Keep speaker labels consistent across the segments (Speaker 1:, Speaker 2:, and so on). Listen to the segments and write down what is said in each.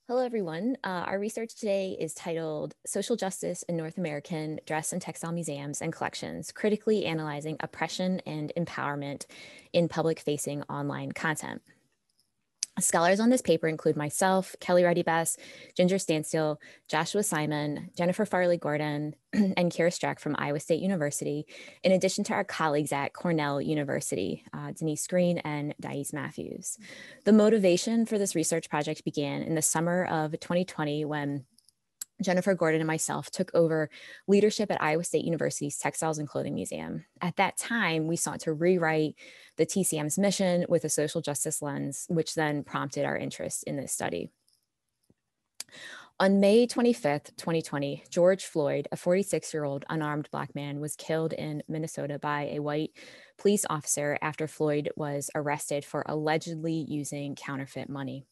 Speaker 1: Hello, everyone. Our research today is titled Social Justice in North American Dress and Textile Museums and Collections, Critically Analyzing Oppression and Empowerment in Public-Facing Online Content. Scholars on this paper include myself, Kelly Reddy-Best, Ginger Stanciel, Joshua Simon, Jennifer Farley Gordon, and Kyra Streck from Iowa State University, in addition to our colleagues at Cornell University, Denise Green and Dyese Matthews. The motivation for this research project began in the summer of 2020 when Jennifer Gordon and myself took over leadership at Iowa State University's Textiles and Clothing Museum. At that time, we sought to rewrite the TCM's mission with a social justice lens, which then prompted our interest in this study. On May 25th, 2020, George Floyd, a 46-year-old unarmed Black man, was killed in Minnesota by a white police officer after Floyd was arrested for allegedly using counterfeit money.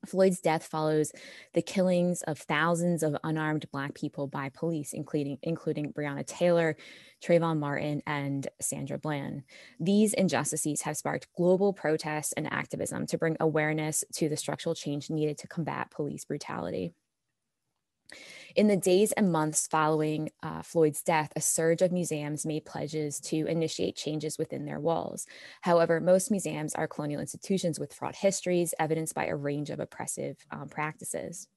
Speaker 1: Floyd's death follows the killings of thousands of unarmed Black people by police, including Breonna Taylor, Trayvon Martin, and Sandra Bland. These injustices have sparked global protests and activism to bring awareness to the structural change needed to combat police brutality. In the days and months following Floyd's death, a surge of museums made pledges to initiate changes within their walls. However, most museums are colonial institutions with fraught histories, evidenced by a range of oppressive practices.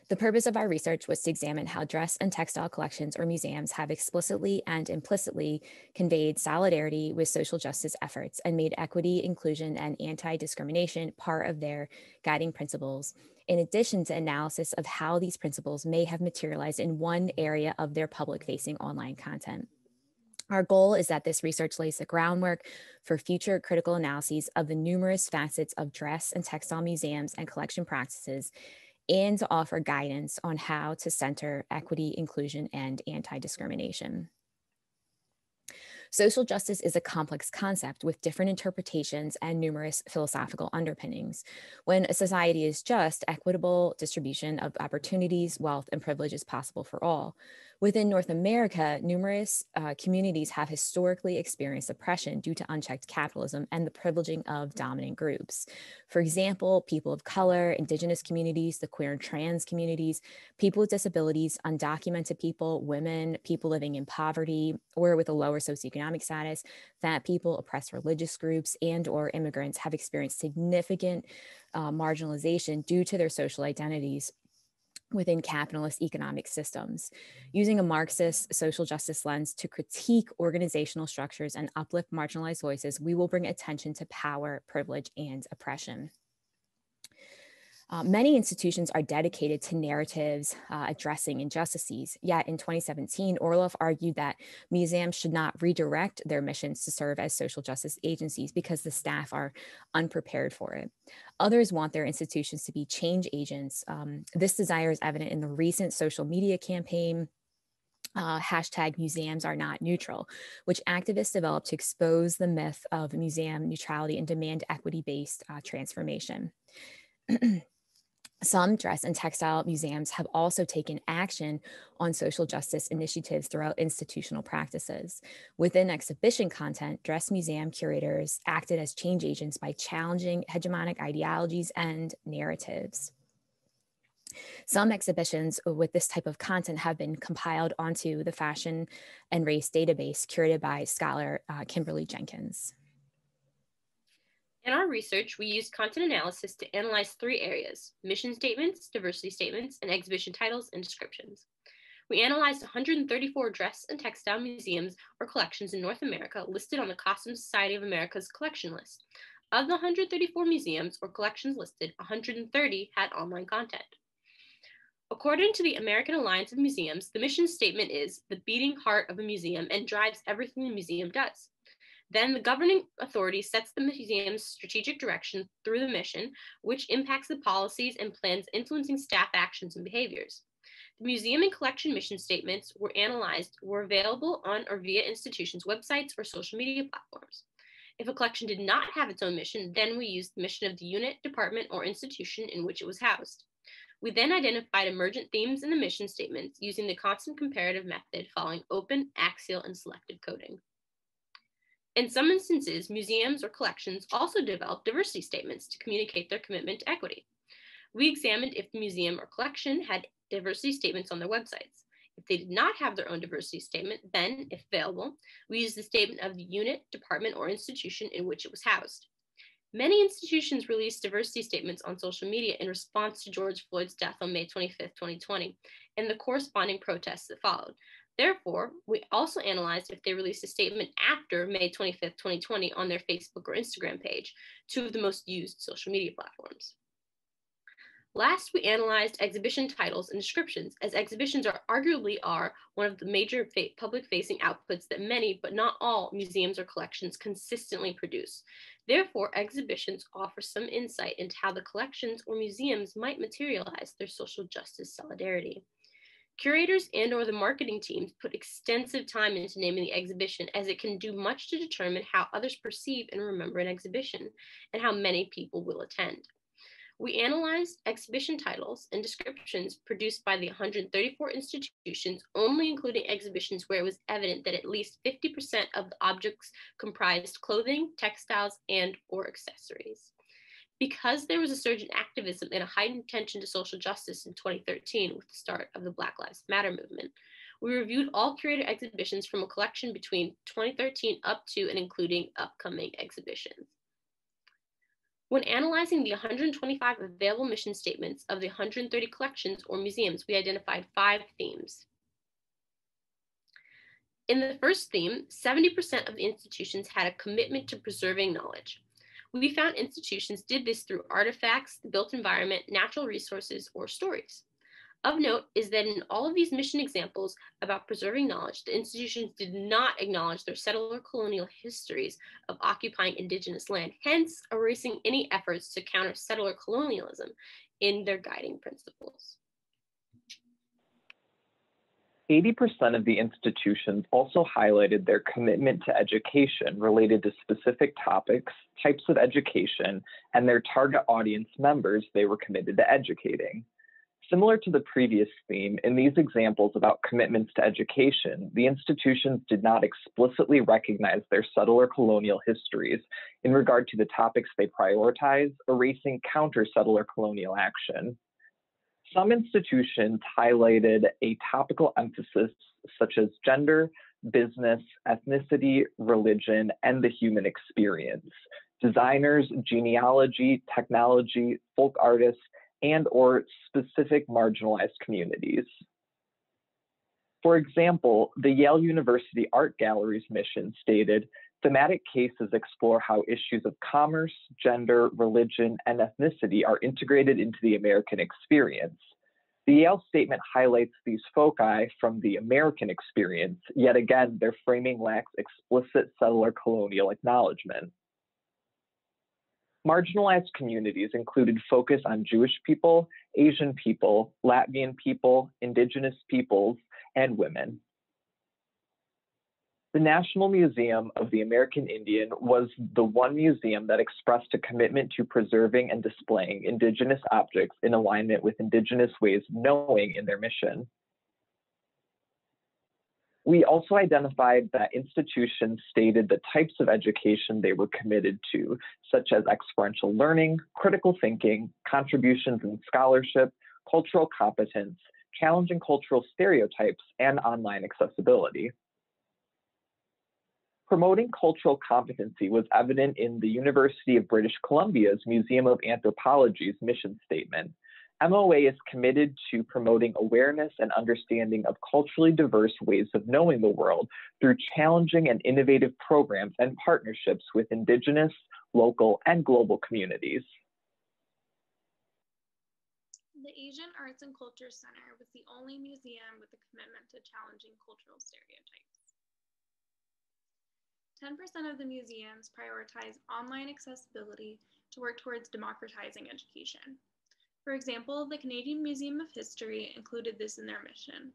Speaker 1: The purpose of our research was to examine how dress and textile collections or museums have explicitly and implicitly conveyed solidarity with social justice efforts and made equity, inclusion, and anti-discrimination part of their guiding principles, in addition to analysis of how these principles may have materialized in one area of their public-facing online content. Our goal is that this research lays the groundwork for future critical analyses of the numerous facets of dress and textile museums and collection practices, and to offer guidance on how to center equity, inclusion, and anti-discrimination. Social justice is a complex concept with different interpretations and numerous philosophical underpinnings. When a society is just, equitable distribution of opportunities, wealth, and privilege is possible for all. Within North America, numerous communities have historically experienced oppression due to unchecked capitalism and the privileging of dominant groups. For example, people of color, indigenous communities, the queer and trans communities, people with disabilities, undocumented people, women, people living in poverty or with a lower socioeconomic status, fat people, oppressed religious groups, and or immigrants have experienced significant marginalization due to their social identities within capitalist economic systems. Using a Marxist social justice lens to critique organizational structures and uplift marginalized voices, we will bring attention to power, privilege, and oppression. Many institutions are dedicated to narratives addressing injustices, yet in 2017, Orloff argued that museums should not redirect their missions to serve as social justice agencies because the staff are unprepared for it. Others want their institutions to be change agents. This desire is evident in the recent social media campaign, hashtag museums are not neutral, which activists developed to expose the myth of museum neutrality and demand equity-based transformation. Some dress and textile museums have also taken action on social justice initiatives throughout institutional practices. Within exhibition content, dress museum curators acted as change agents by challenging hegemonic ideologies and narratives. Some exhibitions with this type of content have been compiled onto the Fashion and Race database curated by scholar Kimberly Jenkins.
Speaker 2: In our research, we used content analysis to analyze three areas: mission statements, diversity statements, and exhibition titles and descriptions. We analyzed 134 dress and textile museums or collections in North America listed on the Costume Society of America's collection list. Of the 134 museums or collections listed, 130 had online content. According to the American Alliance of Museums, the mission statement is the beating heart of a museum and drives everything the museum does. Then the governing authority sets the museum's strategic direction through the mission, which impacts the policies and plans influencing staff actions and behaviors. The museum and collection mission statements were available on or via institutions' websites or social media platforms. If a collection did not have its own mission, then we used the mission of the unit, department, or institution in which it was housed. We then identified emergent themes in the mission statements using the constant comparative method following open, axial, and selective coding. In some instances, museums or collections also develop diversity statements to communicate their commitment to equity. We examined if the museum or collection had diversity statements on their websites. If they did not have their own diversity statement, then, if available, we used the statement of the unit, department, or institution in which it was housed. Many institutions released diversity statements on social media in response to George Floyd's death on May 25, 2020, and the corresponding protests that followed. Therefore, we also analyzed if they released a statement after May 25, 2020 on their Facebook or Instagram page, two of the most used social media platforms. Last, we analyzed exhibition titles and descriptions, as exhibitions arguably one of the major public-facing outputs that many, but not all, museums or collections consistently produce. Therefore, exhibitions offer some insight into how the collections or museums might materialize their social justice solidarity. Curators and/or the marketing teams put extensive time into naming the exhibition, as it can do much to determine how others perceive and remember an exhibition and how many people will attend. We analyzed exhibition titles and descriptions produced by the 134 institutions, only including exhibitions where it was evident that at least 50% of the objects comprised clothing, textiles, and/or accessories. Because there was a surge in activism and a heightened attention to social justice in 2013 with the start of the Black Lives Matter movement, we reviewed all curated exhibitions from a collection between 2013 up to and including upcoming exhibitions. When analyzing the 125 available mission statements of the 130 collections or museums, we identified 5 themes. In the first theme, 70% of the institutions had a commitment to preserving knowledge. We found institutions did this through artifacts, the built environment, natural resources, or stories. Of note is that in all of these mission examples about preserving knowledge, the institutions did not acknowledge their settler colonial histories of occupying indigenous land, hence erasing any efforts to counter settler colonialism in their guiding principles.
Speaker 3: 80% of the institutions also highlighted their commitment to education related to specific topics, types of education, and their target audience members they were committed to educating. Similar to the previous theme, in these examples about commitments to education, the institutions did not explicitly recognize their settler colonial histories in regard to the topics they prioritize, erasing counter-settler colonial action. Some institutions highlighted a topical emphasis such as gender, business, ethnicity, religion, and the human experience, designers, genealogy, technology, folk artists, and/or specific marginalized communities. For example, the Yale University Art Gallery's mission stated, thematic cases explore how issues of commerce, gender, religion, and ethnicity are integrated into the American experience. The Yale statement highlights these foci from the American experience, yet again, their framing lacks explicit settler colonial acknowledgement. Marginalized communities included focus on Jewish people, Asian people, Latvian people, indigenous peoples, and women. The National Museum of the American Indian was the one museum that expressed a commitment to preserving and displaying indigenous objects in alignment with indigenous ways of knowing in their mission. We also identified that institutions stated the types of education they were committed to, such as experiential learning, critical thinking, contributions in scholarship, cultural competence, challenging cultural stereotypes, and online accessibility. Promoting cultural competency was evident in the University of British Columbia's Museum of Anthropology's mission statement. MOA is committed to promoting awareness and understanding of culturally diverse ways of knowing the world through challenging and innovative programs and partnerships with Indigenous, local, and global communities.
Speaker 4: The Asian Arts and Culture Center was the only museum with a commitment to challenging cultural stereotypes. 10% of the museums prioritize online accessibility to work towards democratizing education. For example, the Canadian Museum of History included this in their mission.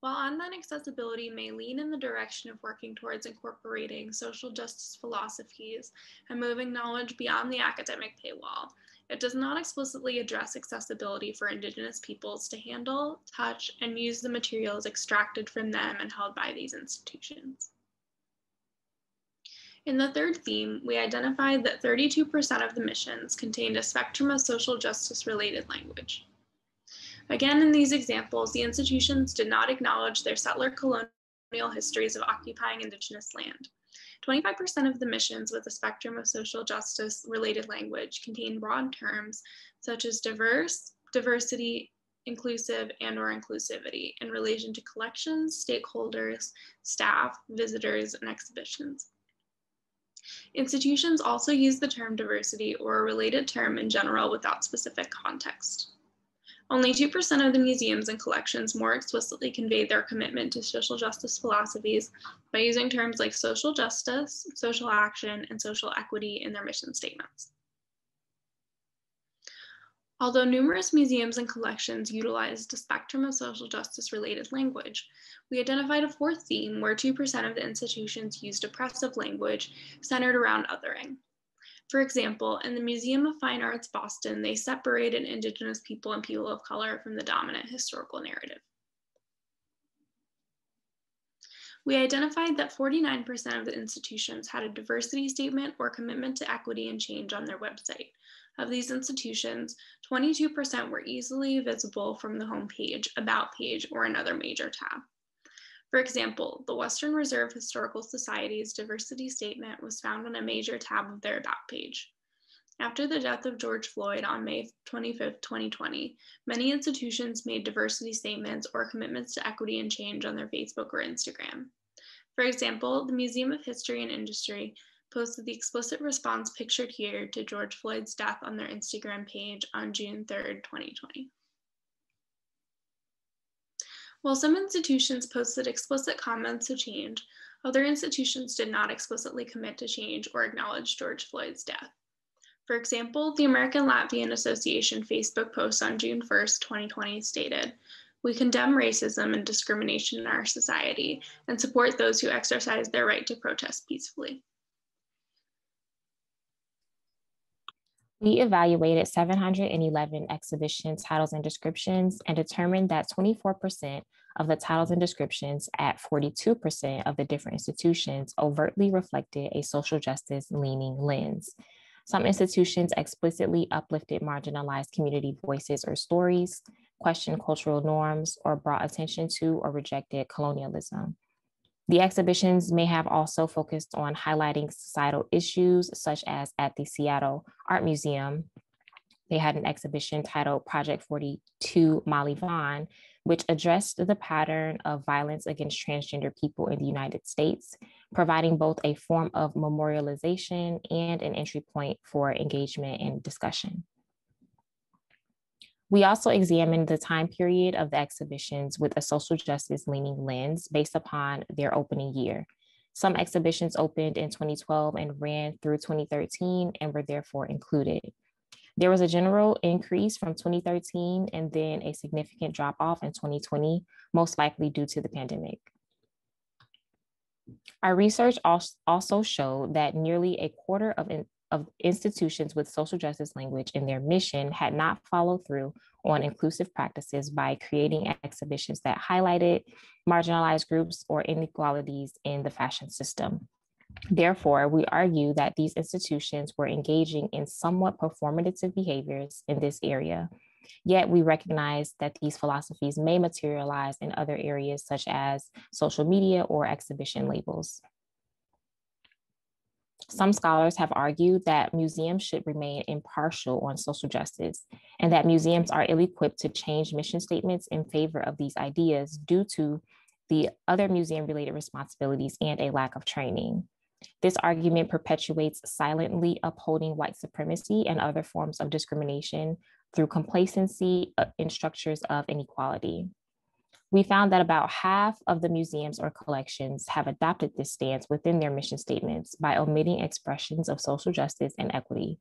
Speaker 4: While online accessibility may lean in the direction of working towards incorporating social justice philosophies and moving knowledge beyond the academic paywall, it does not explicitly address accessibility for Indigenous peoples to handle, touch, and use the materials extracted from them and held by these institutions. In the third theme, we identified that 32% of the missions contained a spectrum of social justice related language. Again, in these examples, the institutions did not acknowledge their settler colonial histories of occupying Indigenous land. 25% of the missions with a spectrum of social justice related language contain broad terms such as diverse, diversity, inclusive, and/or inclusivity in relation to collections, stakeholders, staff, visitors, and exhibitions. Institutions also use the term diversity or a related term in general without specific context. Only 2% of the museums and collections more explicitly conveyed their commitment to social justice philosophies by using terms like social justice, social action, and social equity in their mission statements. Although numerous museums and collections utilized a spectrum of social justice related language, we identified a fourth theme where 2% of the institutions used oppressive language centered around othering. For example, in the Museum of Fine Arts, Boston, they separated Indigenous people and people of color from the dominant historical narrative. We identified that 49% of the institutions had a diversity statement or commitment to equity and change on their website. Of these institutions, 22% were easily visible from the homepage, About page, or another major tab. For example, the Western Reserve Historical Society's diversity statement was found on a major tab of their About page. After the death of George Floyd on May 25, 2020, many institutions made diversity statements or commitments to equity and change on their Facebook or Instagram. For example, the Museum of History and Industry posted the explicit response pictured here to George Floyd's death on their Instagram page on June 3, 2020. While some institutions posted explicit comments to change, other institutions did not explicitly commit to change or acknowledge George Floyd's death. For example, the American Latvian Association Facebook post on June 1, 2020 stated, "We condemn racism and discrimination in our society and support those who exercise their right to protest peacefully."
Speaker 1: We evaluated 711 exhibition titles and descriptions and determined that 24% of the titles and descriptions at 42% of the different institutions overtly reflected a social justice leaning lens. Some institutions explicitly uplifted marginalized community voices or stories, questioned cultural norms, or brought attention to or rejected colonialism. The exhibitions may have also focused on highlighting societal issues, such as at the Seattle Art Museum. They had an exhibition titled Project 42 Molly Vaughn, which addressed the pattern of violence against transgender people in the United States, providing both a form of memorialization and an entry point for engagement and discussion. We also examined the time period of the exhibitions with a social justice leaning lens based upon their opening year. Some exhibitions opened in 2012 and ran through 2013 and were therefore included. There was a general increase from 2013 and then a significant drop off in 2020, most likely due to the pandemic. Our research also showed that nearly a quarter of institutions with social justice language in their mission had not followed through on inclusive practices by creating exhibitions that highlighted marginalized groups or inequalities in the fashion system. Therefore, we argue that these institutions were engaging in somewhat performative behaviors in this area, yet we recognize that these philosophies may materialize in other areas such as social media or exhibition labels. Some scholars have argued that museums should remain impartial on social justice and that museums are ill-equipped to change mission statements in favor of these ideas due to the other museum-related responsibilities and a lack of training. This argument perpetuates silently upholding white supremacy and other forms of discrimination through complacency in structures of inequality. We found that about half of the museums or collections have adopted this stance within their mission statements by omitting expressions of social justice and equity.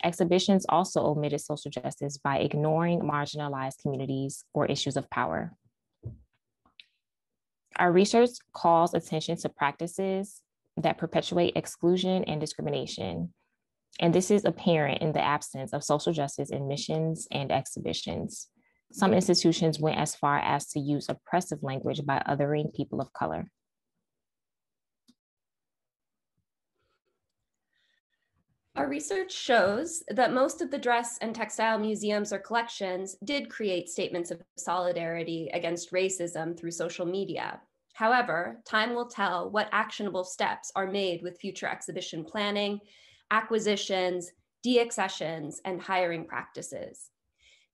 Speaker 1: Exhibitions also omitted social justice by ignoring marginalized communities or issues of power. Our research calls attention to practices that perpetuate exclusion and discrimination. And this is apparent in the absence of social justice in missions and exhibitions. Some institutions went as far as to use oppressive language by othering people of color.
Speaker 5: Our research shows that most of the dress and textile museums or collections did create statements of solidarity against racism through social media. However, time will tell what actionable steps are made with future exhibition planning, acquisitions, deaccessions, and hiring practices.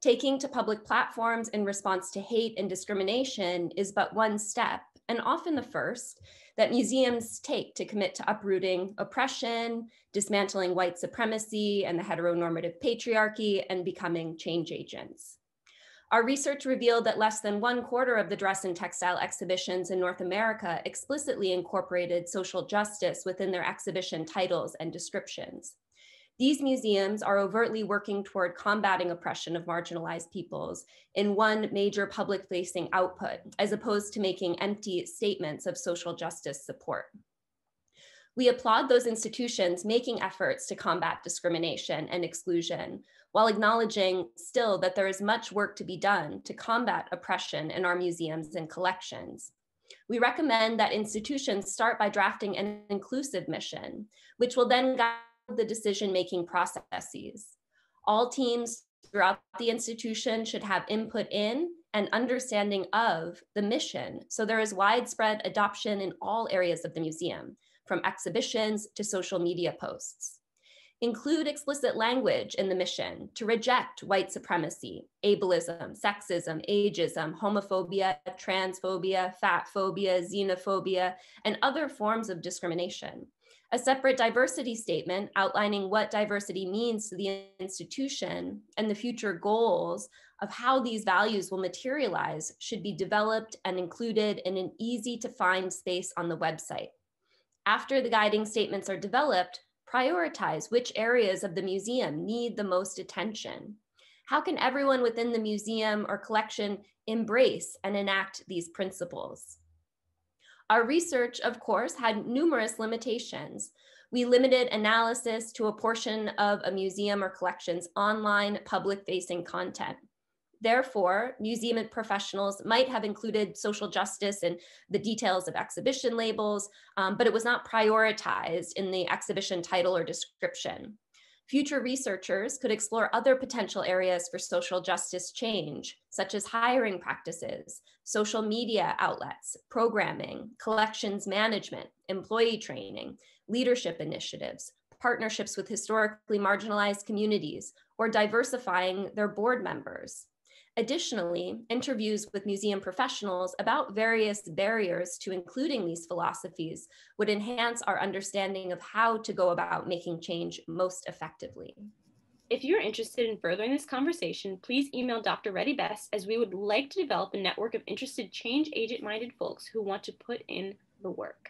Speaker 5: Taking to public platforms in response to hate and discrimination is but one step, and often the first, that museums take to commit to uprooting oppression, dismantling white supremacy and the heteronormative patriarchy, and becoming change agents. Our research revealed that less than 1/4 of the dress and textile exhibitions in North America explicitly incorporated social justice within their exhibition titles and descriptions. These museums are overtly working toward combating oppression of marginalized peoples in one major public-facing output, as opposed to making empty statements of social justice support. We applaud those institutions making efforts to combat discrimination and exclusion, while acknowledging still that there is much work to be done to combat oppression in our museums and collections. We recommend that institutions start by drafting an inclusive mission, which will then guide the decision-making processes. All teams throughout the institution should have input in and understanding of the mission, so there is widespread adoption in all areas of the museum, from exhibitions to social media posts. Include explicit language in the mission to reject white supremacy, ableism, sexism, ageism, homophobia, transphobia, fat phobia, xenophobia, and other forms of discrimination. A separate diversity statement outlining what diversity means to the institution and the future goals of how these values will materialize should be developed and included in an easy to find space on the website. After the guiding statements are developed, prioritize which areas of the museum need the most attention. How can everyone within the museum or collection embrace and enact these principles? Our research, of course, had numerous limitations. We limited analysis to a portion of a museum or collection's online public-facing content. Therefore, museum professionals might have included social justice in the details of exhibition labels, but it was not prioritized in the exhibition title or description. Future researchers could explore other potential areas for social justice change, such as hiring practices, social media outlets, programming, collections management, employee training, leadership initiatives, partnerships with historically marginalized communities, or diversifying their board members. Additionally, interviews with museum professionals about various barriers to including these philosophies would enhance our understanding of how to go about making change most effectively.
Speaker 2: If you're interested in furthering this conversation, please email Dr. Reddy-Best, as we would like to develop a network of interested change agent-minded folks who want to put in the work.